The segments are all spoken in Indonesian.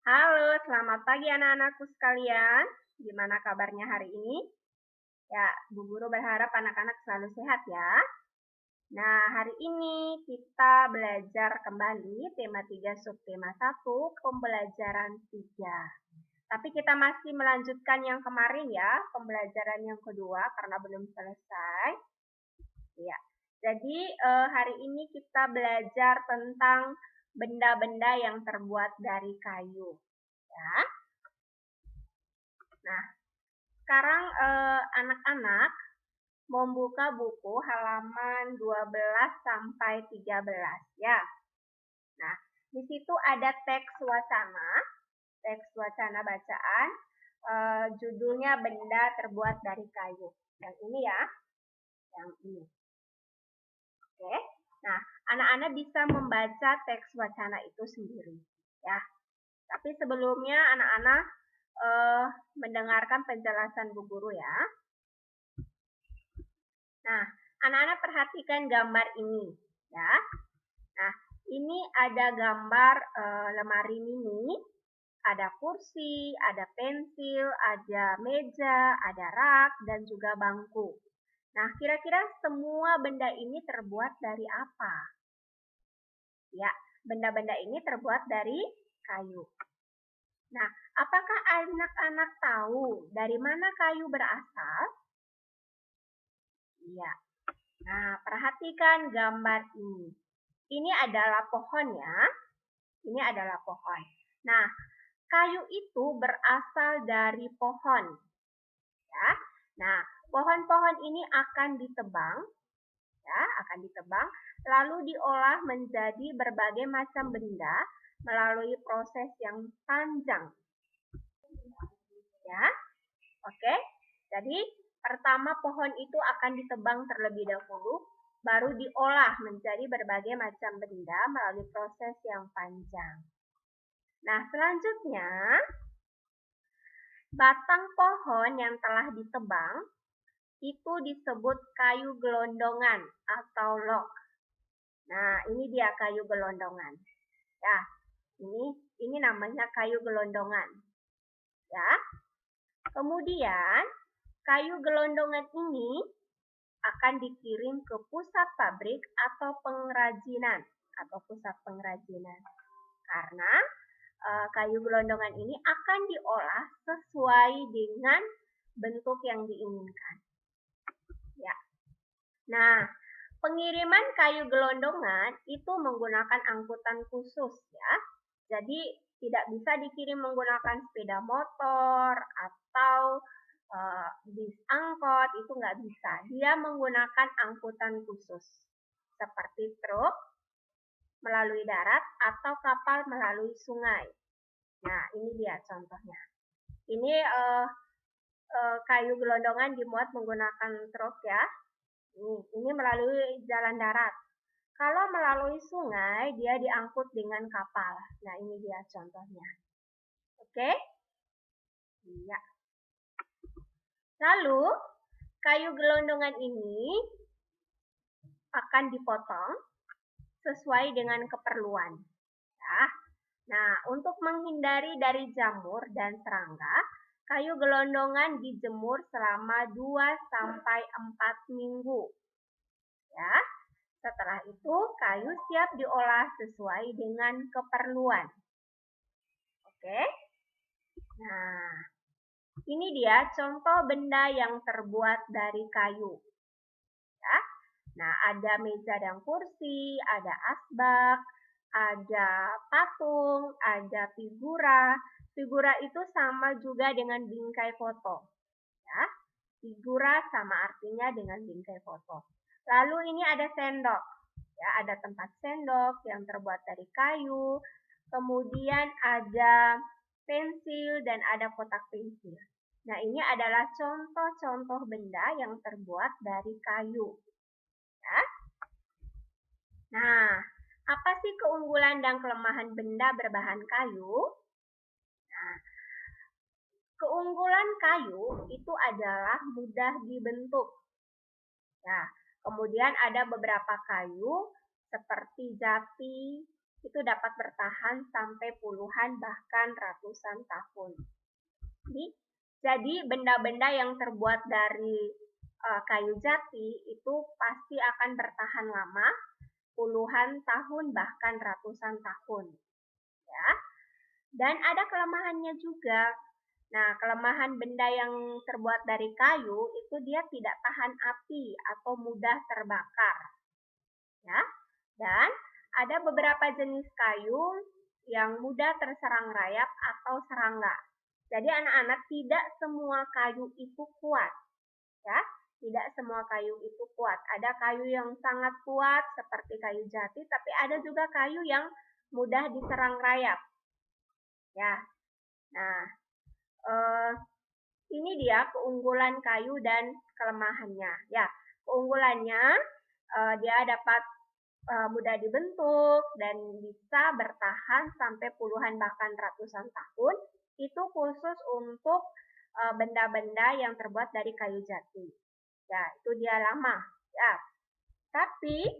Halo, selamat pagi anak-anakku sekalian. Gimana kabarnya hari ini? Ya, Bu Guru berharap anak-anak selalu sehat ya. Nah, hari ini kita belajar kembali tema 3 subtema 1, pembelajaran 3. Tapi kita masih melanjutkan yang kemarin ya, pembelajaran yang kedua karena belum selesai. Ya. Jadi hari ini kita belajar tentang benda-benda yang terbuat dari kayu. Ya. Nah, sekarang anak-anak membuka buku halaman 12 sampai 13 ya. Nah, di situ ada teks wacana bacaan, judulnya benda terbuat dari kayu. Yang ini ya, yang ini. Oke. Nah, anak-anak bisa membaca teks wacana itu sendiri ya. Tapi sebelumnya anak-anak mendengarkan penjelasan Bu Guru ya. Nah, anak-anak perhatikan gambar ini ya. Nah, ini ada gambar lemari mini, ada kursi, ada pensil, ada meja, ada rak, dan juga bangku. Nah, kira-kira semua benda ini terbuat dari apa? Ya, benda-benda ini terbuat dari kayu. Nah, apakah anak-anak tahu dari mana kayu berasal? Iya. Nah, perhatikan gambar ini. Ini adalah pohon ya. Ini adalah pohon. Nah, kayu itu berasal dari pohon. Ya. Nah, pohon-pohon ini akan ditebang, ya, akan ditebang, lalu diolah menjadi berbagai macam benda melalui proses yang panjang. Ya. Oke. Jadi, pertama pohon itu akan ditebang terlebih dahulu, baru diolah menjadi berbagai macam benda melalui proses yang panjang. Nah, selanjutnya, batang pohon yang telah ditebang itu disebut kayu gelondongan atau log. Nah, ini dia kayu gelondongan. Ya, ini namanya kayu gelondongan. Ya. Kemudian, kayu gelondongan ini akan dikirim ke pusat pabrik atau pengrajinan karena kayu gelondongan ini akan diolah sesuai dengan bentuk yang diinginkan. Ya. Nah, pengiriman kayu gelondongan itu menggunakan angkutan khusus ya. Jadi tidak bisa dikirim menggunakan sepeda motor atau bis angkot, itu nggak bisa. Dia menggunakan angkutan khusus seperti truk melalui darat atau kapal melalui sungai. Nah, ini dia contohnya. Ini kayu gelondongan dimuat menggunakan truk ya. Ini melalui jalan darat. Kalau melalui sungai, dia diangkut dengan kapal. Nah, ini dia contohnya. Oke? Iya. Lalu, kayu gelondongan ini akan dipotong sesuai dengan keperluan. Ya. Nah, untuk menghindari dari jamur dan serangga, kayu gelondongan dijemur selama 2-4 minggu. Ya. Setelah itu, kayu siap diolah sesuai dengan keperluan. Oke? Nah, ini dia contoh benda yang terbuat dari kayu. Ya. Nah, ada meja dan kursi, ada asbak, ada patung, ada figura. Figura itu sama juga dengan bingkai foto. Ya. Figura sama artinya dengan bingkai foto. Lalu ini ada sendok. Ya, ada tempat sendok yang terbuat dari kayu. Kemudian ada pensil dan ada kotak pensil. Nah, ini adalah contoh-contoh benda yang terbuat dari kayu. Ya. Nah, apa sih keunggulan dan kelemahan benda berbahan kayu? Nah, keunggulan kayu itu adalah mudah dibentuk. Ya, kemudian ada beberapa kayu seperti jati, itu dapat bertahan sampai puluhan bahkan ratusan tahun. Jadi benda-benda yang terbuat dari kayu jati itu pasti akan bertahan lama, puluhan tahun bahkan ratusan tahun. Ya. Dan ada kelemahannya juga. Nah, kelemahan benda yang terbuat dari kayu itu dia tidak tahan api atau mudah terbakar. Ya. Dan ada beberapa jenis kayu yang mudah terserang rayap atau serangga. Jadi anak-anak, tidak semua kayu itu kuat. Ya, tidak semua kayu itu kuat. Ada kayu yang sangat kuat seperti kayu jati, tapi ada juga kayu yang mudah diserang rayap. Ya. Nah, ini dia keunggulan kayu dan kelemahannya. Ya, keunggulannya dia dapat mudah dibentuk dan bisa bertahan sampai puluhan bahkan ratusan tahun. Itu khusus untuk benda-benda yang terbuat dari kayu jati. Ya, itu dia lama. Ya. Tapi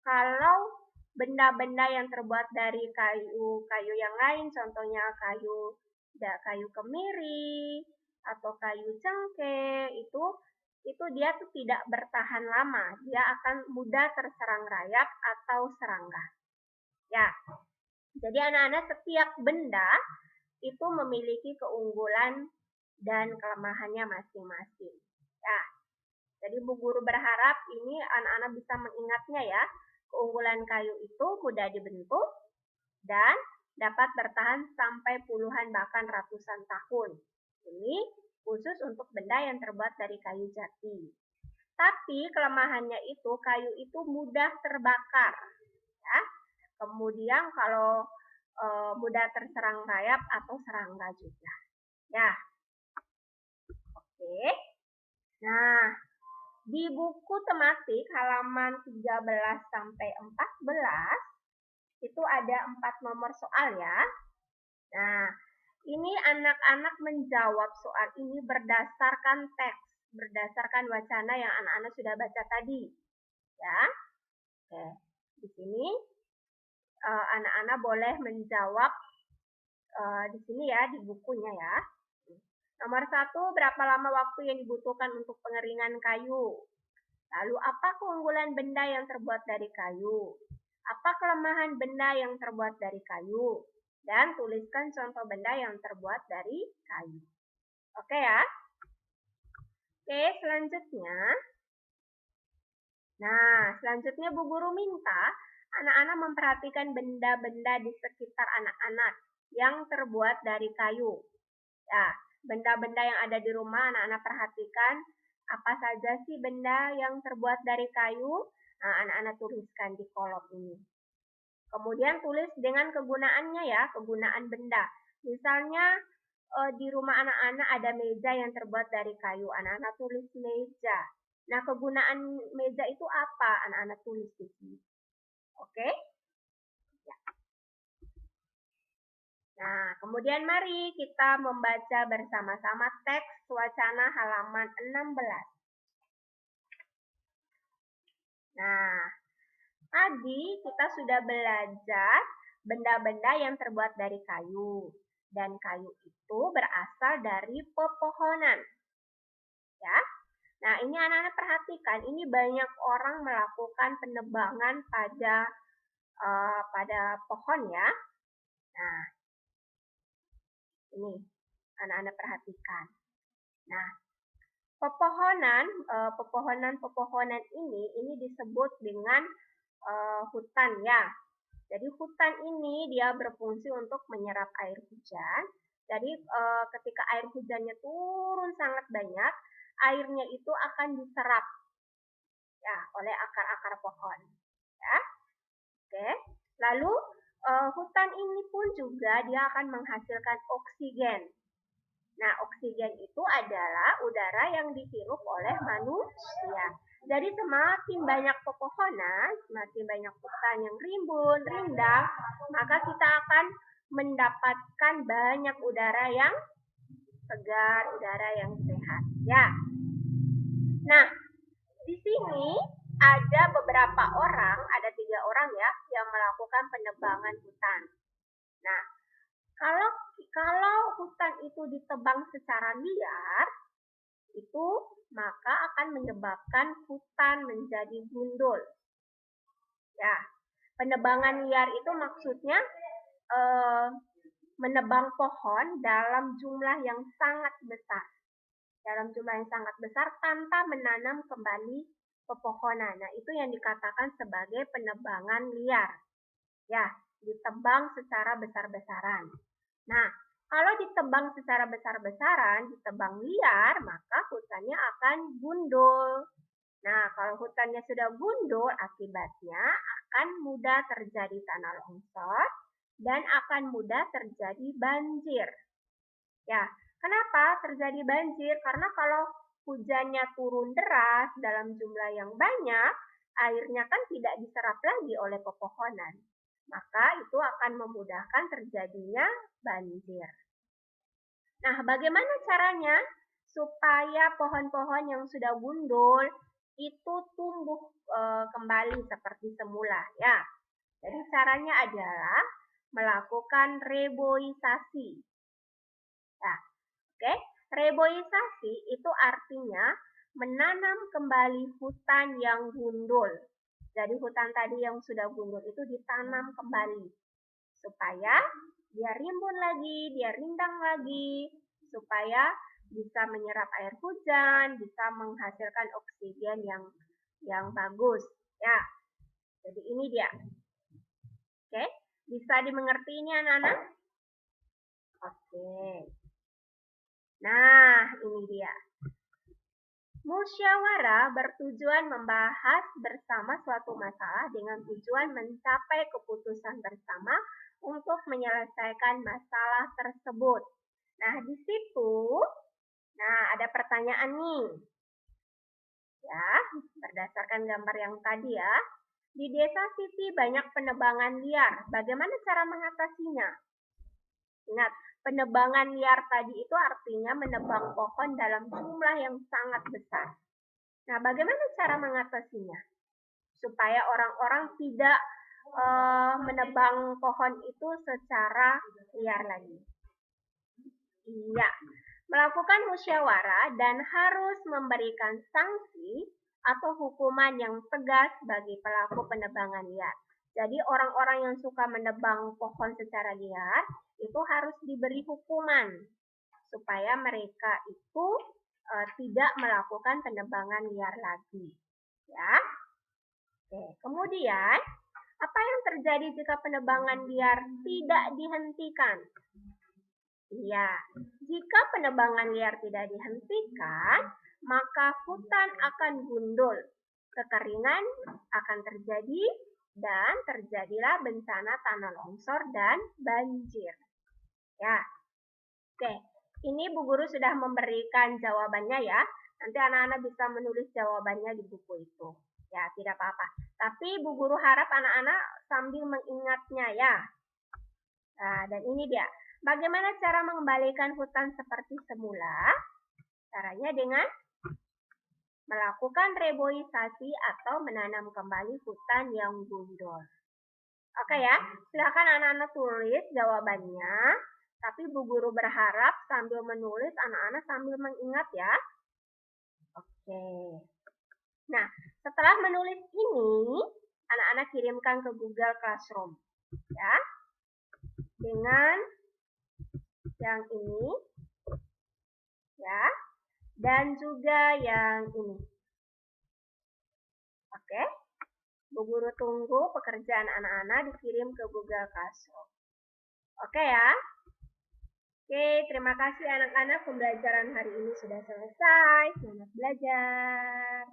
kalau benda-benda yang terbuat dari kayu yang lain, contohnya kayu kemiri atau kayu cengkeh, itu dia tuh tidak bertahan lama. Dia akan mudah terserang rayap atau serangga. Ya. Jadi anak-anak, setiap benda itu memiliki keunggulan dan kelemahannya masing-masing. Ya. Jadi Bu Guru berharap ini anak-anak bisa mengingatnya ya. Keunggulan kayu itu mudah dibentuk dan dapat bertahan sampai puluhan bahkan ratusan tahun. Ini khusus untuk benda yang terbuat dari kayu jati. Tapi kelemahannya itu kayu itu mudah terbakar. Ya. Kemudian kalau mudah terserang rayap atau serangga juga. Ya. Oke. Nah, di buku tematik halaman 13 sampai 14 itu ada 4 nomor soal ya. Nah, ini anak-anak menjawab soal ini berdasarkan teks, berdasarkan wacana yang anak-anak sudah baca tadi. Ya. Oke. Di sini anak-anak boleh menjawab di sini ya, di bukunya ya. Nomor 1, berapa lama waktu yang dibutuhkan untuk pengeringan kayu? Lalu, apa keunggulan benda yang terbuat dari kayu? Apa kelemahan benda yang terbuat dari kayu? Dan tuliskan contoh benda yang terbuat dari kayu. Oke ya? Oke, selanjutnya. Nah, selanjutnya Bu Guru minta anak-anak memperhatikan benda-benda di sekitar anak-anak yang terbuat dari kayu. Ya, benda-benda yang ada di rumah anak-anak perhatikan apa saja sih benda yang terbuat dari kayu. Nah, anak-anak tuliskan di kolom ini. Kemudian tulis dengan kegunaannya ya, kegunaan benda. Misalnya di rumah anak-anak ada meja yang terbuat dari kayu. Anak-anak tulis meja. Nah, kegunaan meja itu apa? Anak-anak tulis di sini. Oke? Ya. Nah, kemudian mari kita membaca bersama-sama teks wacana halaman 16. Nah, tadi kita sudah belajar benda-benda yang terbuat dari kayu. Dan kayu itu berasal dari pepohonan. Ya. Nah, ini anak-anak perhatikan, ini banyak orang melakukan penebangan pada pohon ya. Nah, ini anak-anak perhatikan. Nah, pepohonan ini disebut dengan hutan ya. Jadi hutan ini dia berfungsi untuk menyerap air hujan. Jadi ketika air hujannya turun sangat banyak, airnya itu akan diserap ya oleh akar-akar pohon. Ya. Oke. Lalu hutan ini pun juga dia akan menghasilkan oksigen. Nah, oksigen itu adalah udara yang dihirup oleh manusia. Jadi semakin banyak pepohonan, semakin banyak hutan yang rimbun, rindang, maka kita akan mendapatkan banyak udara yang segar, udara yang sehat. Ya. Nah, di sini ada beberapa orang, ada 3 orang ya, yang melakukan penebangan hutan. Nah, kalau hutan itu ditebang secara liar, itu maka akan menyebabkan hutan menjadi gundul. Ya, penebangan liar itu maksudnya menebang pohon dalam jumlah yang sangat besar. Dalam jumlah yang sangat besar tanpa menanam kembali pepohonan. Nah, itu yang dikatakan sebagai penebangan liar. Ya, ditebang secara besar-besaran. Nah, kalau ditebang secara besar-besaran, ditebang liar, maka hutannya akan gundul. Nah, kalau hutannya sudah gundul, akibatnya akan mudah terjadi tanah longsor dan akan mudah terjadi banjir. Ya, kenapa terjadi banjir? Karena kalau hujannya turun deras dalam jumlah yang banyak, airnya kan tidak diserap lagi oleh pepohonan. Maka itu akan memudahkan terjadinya banjir. Nah, bagaimana caranya supaya pohon-pohon yang sudah gundul itu tumbuh kembali seperti semula ya? Jadi caranya adalah melakukan reboisasi. Nah, oke, reboisasi itu artinya menanam kembali hutan yang gundul. Jadi hutan tadi yang sudah gundul itu ditanam kembali supaya dia rimbun lagi, dia rindang lagi, supaya bisa menyerap air hujan, bisa menghasilkan oksigen yang bagus. Ya, jadi ini dia. Oke, bisa dimengerti ini anak-anak? Oke. Nah, ini dia. Musyawarah bertujuan membahas bersama suatu masalah dengan tujuan mencapai keputusan bersama untuk menyelesaikan masalah tersebut. Nah, di situ, ada pertanyaan nih. Ya, berdasarkan gambar yang tadi ya. Di desa Siti banyak penebangan liar. Bagaimana cara mengatasinya? Ingat, penebangan liar tadi itu artinya menebang pohon dalam jumlah yang sangat besar. Nah, bagaimana cara mengatasinya? Supaya orang-orang tidak menebang pohon itu secara liar lagi. Iya, melakukan musyawarah dan harus memberikan sanksi atau hukuman yang tegas bagi pelaku penebangan liar. Jadi orang-orang yang suka menebang pohon secara liar itu harus diberi hukuman supaya mereka itu tidak melakukan penebangan liar lagi. Ya. Oke, kemudian apa yang terjadi jika penebangan liar tidak dihentikan? Iya, jika penebangan liar tidak dihentikan, maka hutan akan gundul. Kekeringan akan terjadi dan terjadilah bencana tanah longsor dan banjir. Ya. Oke, ini Bu Guru sudah memberikan jawabannya ya. Nanti anak-anak bisa menulis jawabannya di buku itu. Ya, tidak apa-apa. Tapi Bu Guru harap anak-anak sambil mengingatnya ya. Nah, dan ini dia. Bagaimana cara mengembalikan hutan seperti semula? Caranya dengan melakukan reboisasi atau menanam kembali hutan yang gundul. Oke ya, silakan anak-anak tulis jawabannya. Tapi Bu Guru berharap sambil menulis anak-anak sambil mengingat ya. Oke. Nah, setelah menulis ini, anak-anak kirimkan ke Google Classroom. Ya. Dengan yang ini. Ya. Dan juga yang ini. Oke. Bu Guru tunggu pekerjaan anak-anak dikirim ke Google Classroom. Oke ya. Oke, terima kasih anak-anak. Pembelajaran hari ini sudah selesai. Selamat belajar.